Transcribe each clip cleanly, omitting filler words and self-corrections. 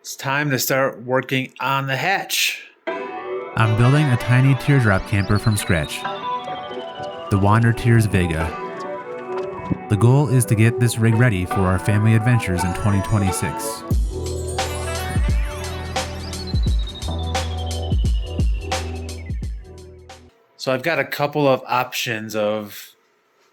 It's time to start working on the hatch. I'm building a tiny teardrop camper from scratch, the Wander Tears Vaga. The goal is to get this rig ready for our family adventures in 2026. So I've got a couple of options of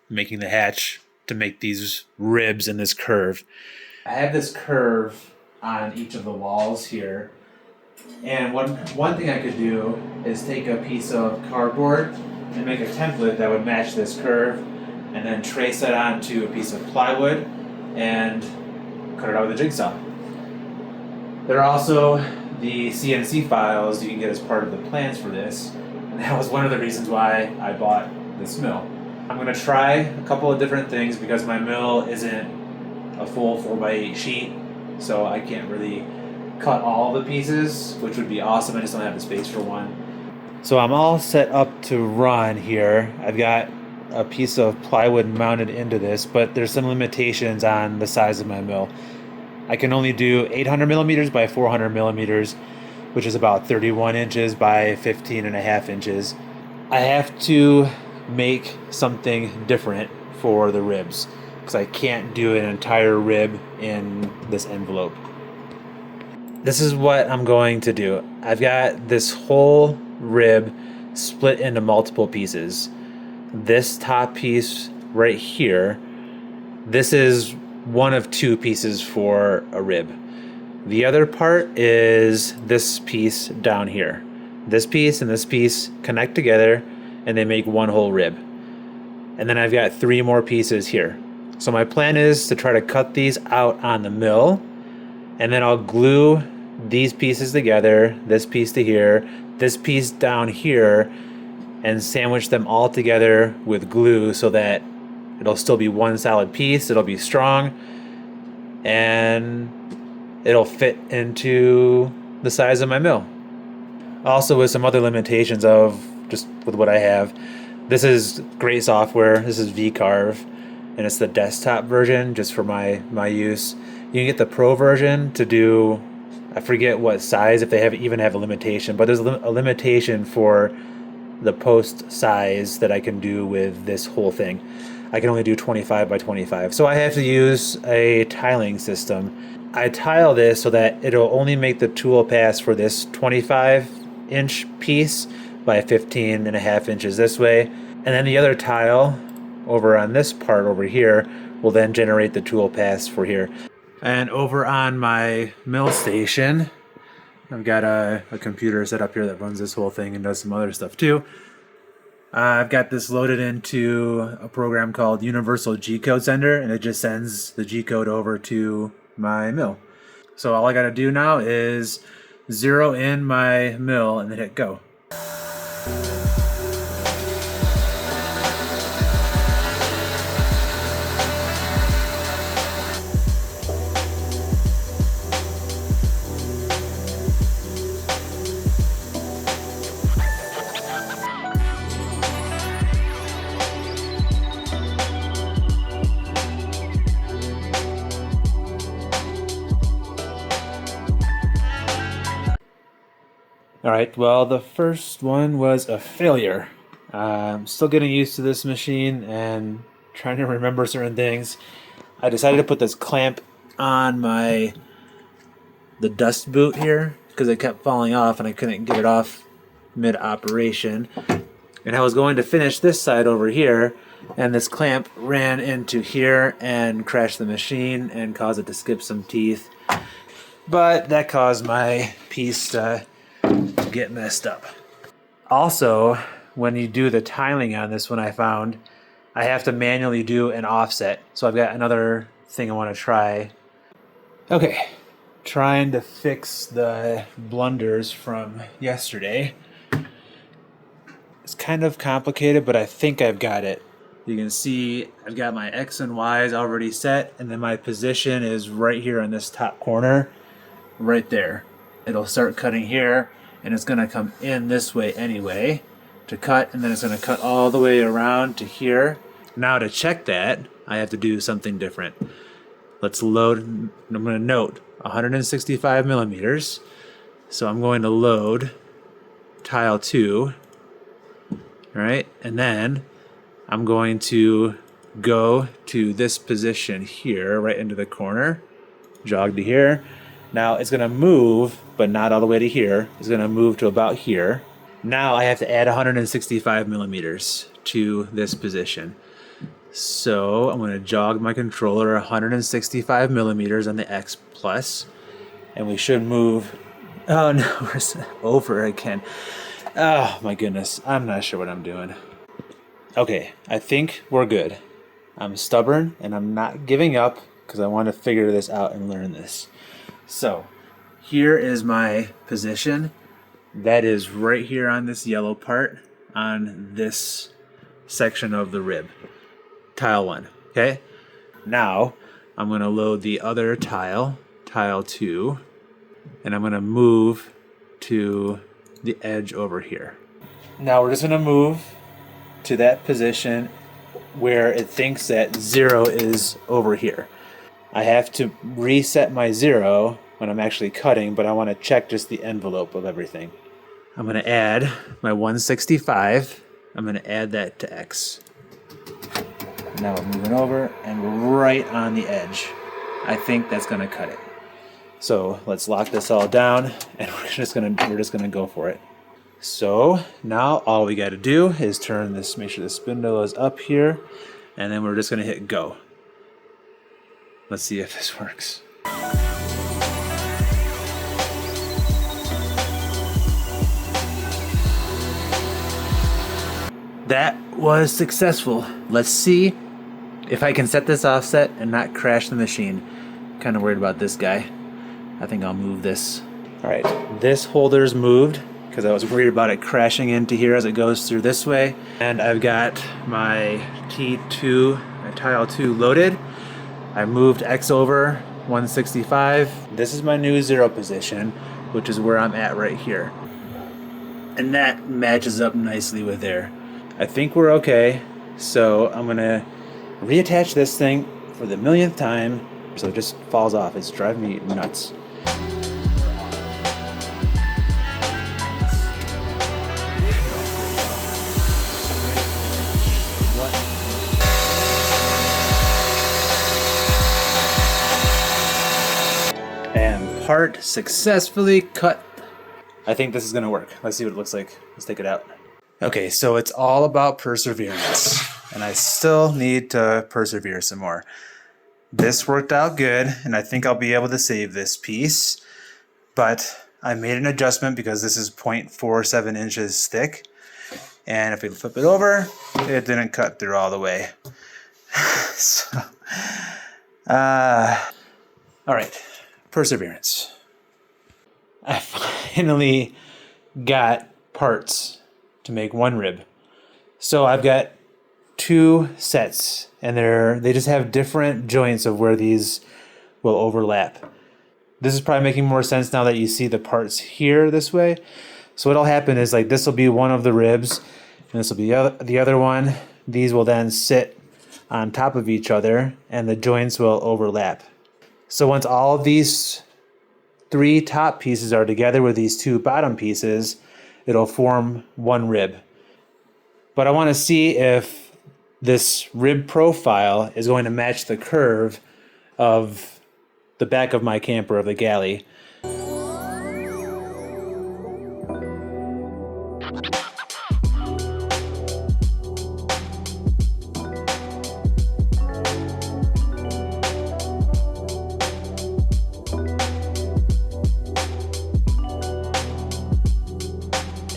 making the hatch to make these ribs in this curve. I have this curve on each of the walls here. And one thing I could do is take a piece of cardboard and make a template that would match this curve, and then trace that onto a piece of plywood and cut it out with a jigsaw. There are also the CNC files you can get as part of the plans for this, and that was one of the reasons why I bought this mill. I'm going to try a couple of different things because my mill isn't a full 4x8 sheet, so I can't really cut all the pieces, which would be awesome. I just don't have the space for one. So I'm all set up to run here. I've got a piece of plywood mounted into this, but there's some limitations on the size of my mill. I can only do 800 millimeters by 400 millimeters, which is about 31 inches by 15.5 inches. I have to make something different for the ribs because I can't do an entire rib in this envelope. This is what I'm going to do. I've got this whole rib split into multiple pieces. This top piece right here, this is one of two pieces for a rib. The other part is this piece down here. This piece and this piece connect together and they make one whole rib. And then I've got three more pieces here. So my plan is to try to cut these out on the mill, and then I'll glue these pieces together, this piece to here, this piece down here, and sandwich them all together with glue so that it'll still be one solid piece, it'll be strong, and it'll fit into the size of my mill. Also with some other limitations of just with what I have. This is great software. This is VCarve, and it's the desktop version just for my use. You can get the pro version to do, I forget what size, if they even have a limitation, but there's a limitation for the post size that I can do with this whole thing. I can only do 25 by 25. So I have to use a tiling system. I tile this so that it'll only make the tool pass for this 25-inch piece by 15.5 inches this way. And then the other tile over on this part over here will then generate the tool pass for here. And over on my mill station, I've got a computer set up here that runs this whole thing and does some other stuff too. I've got this loaded into a program called Universal G-Code Sender, and it just sends the G-code over to my mill. So all I gotta do now is zero in my mill and then hit go. Alright, well, the first one was a failure. I'm still getting used to this machine and trying to remember certain things. I decided to put this clamp on the dust boot here because it kept falling off and I couldn't get it off mid-operation. And I was going to finish this side over here, and this clamp ran into here and crashed the machine and caused it to skip some teeth. But that caused my piece to get messed up. Also, when you do the tiling on this one, I found I have to manually do an offset. So I've got another thing I want to try. Okay, trying to fix the blunders from yesterday. It's kind of complicated, but I think I've got it. You can see I've got my X and Y's already set, and then my position is right here in this top corner, right there. It'll start cutting here, and it's going to come in this way anyway to cut, and then it's going to cut all the way around to here. Now to check that, I have to do something different. Let's load, I'm going to note, 165 millimeters. So I'm going to load tile 2, right? And then I'm going to go to this position here, right into the corner, jog to here. Now it's gonna move, but not all the way to here. It's gonna move to about here. Now I have to add 165 millimeters to this position. So I'm gonna jog my controller 165 millimeters on the X plus, and we should move, oh no, we're over again. Oh my goodness, I'm not sure what I'm doing. Okay, I think we're good. I'm stubborn and I'm not giving up because I want to figure this out and learn this. So here is my position. That is right here on this yellow part on this section of the rib. Tile 1, okay? Now I'm gonna load the other tile, tile 2, and I'm gonna move to the edge over here. Now we're just gonna move to that position where it thinks that 0 is over here. I have to reset my 0 when I'm actually cutting, but I want to check just the envelope of everything. I'm going to add my 165. I'm going to add that to X. Now we're moving over and we're right on the edge. I think that's going to cut it. So let's lock this all down and we're just going to go for it. So now all we got to do is turn this, make sure the spindle is up here, and then we're just going to hit go. Let's see if this works. That was successful. Let's see if I can set this offset and not crash the machine. Kind of worried about this guy. I think I'll move this. All right, this holder's moved because I was worried about it crashing into here as it goes through this way. And I've got my T2, my tile 2 loaded. I moved X over 165. This is my new 0 position, which is where I'm at right here. And that matches up nicely with there. I think we're okay. So I'm gonna reattach this thing for the millionth time so it just falls off. It's driving me nuts. And part successfully cut. I think this is gonna work. Let's see what it looks like. Let's take it out. Okay, so it's all about perseverance, and I still need to persevere some more. This worked out good, and I think I'll be able to save this piece, but I made an adjustment because this is 0.47 inches thick, and if we flip it over, it didn't cut through all the way. So, all right, perseverance. I finally got parts to make one rib. So I've got 2 sets, and they just have different joints of where these will overlap. This is probably making more sense now that you see the parts here this way. So what'll happen is, like, this will be one of the ribs, and this will be the other one. These will then sit on top of each other, and the joints will overlap. So once all of these 3 top pieces are together with these 2 bottom pieces, it'll form one rib. But I want to see if this rib profile is going to match the curve of the back of my camper, of the galley.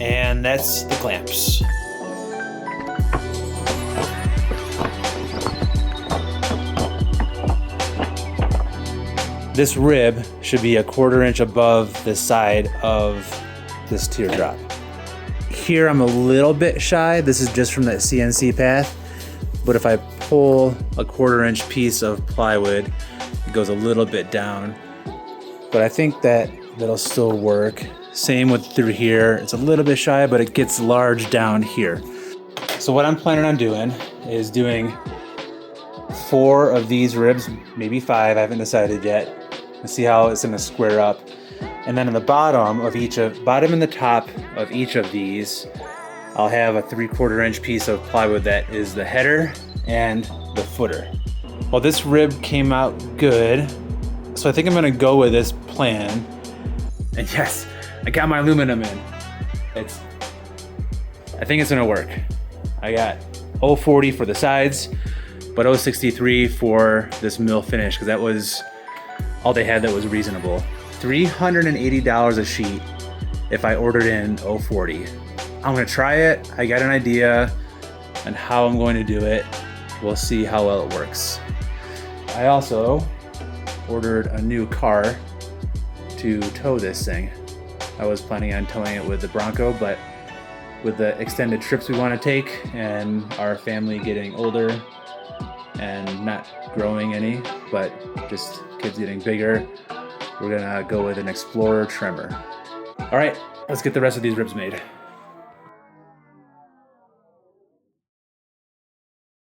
And that's the clamps. This rib should be 1/4 inch above the side of this teardrop. Here I'm a little bit shy. This is just from that CNC path. But if I pull a 1/4 inch piece of plywood, it goes a little bit down. But I think that'll still work. Same with through here. It's a little bit shy, but it gets large down here. So what I'm planning on doing is doing 4 of these ribs, maybe 5, I haven't decided yet. See how it's gonna square up. And then on the bottom and the top of each of these, I'll have a 3/4 inch piece of plywood that is the header and the footer. Well, this rib came out good, so I think I'm gonna go with this plan. And yes, I got my aluminum in. I think it's gonna work. I got 040 for the sides, but 063 for this mill finish, because that was all they had that was reasonable. $380 a sheet if I ordered in 040. I'm gonna try it. I got an idea on how I'm going to do it. We'll see how well it works. I also ordered a new car to tow this thing. I was planning on towing it with the Bronco, but with the extended trips we want to take and our family getting older and not growing any, but just kids getting bigger, we're gonna go with an Explorer trimmer. All right, let's get the rest of these ribs made.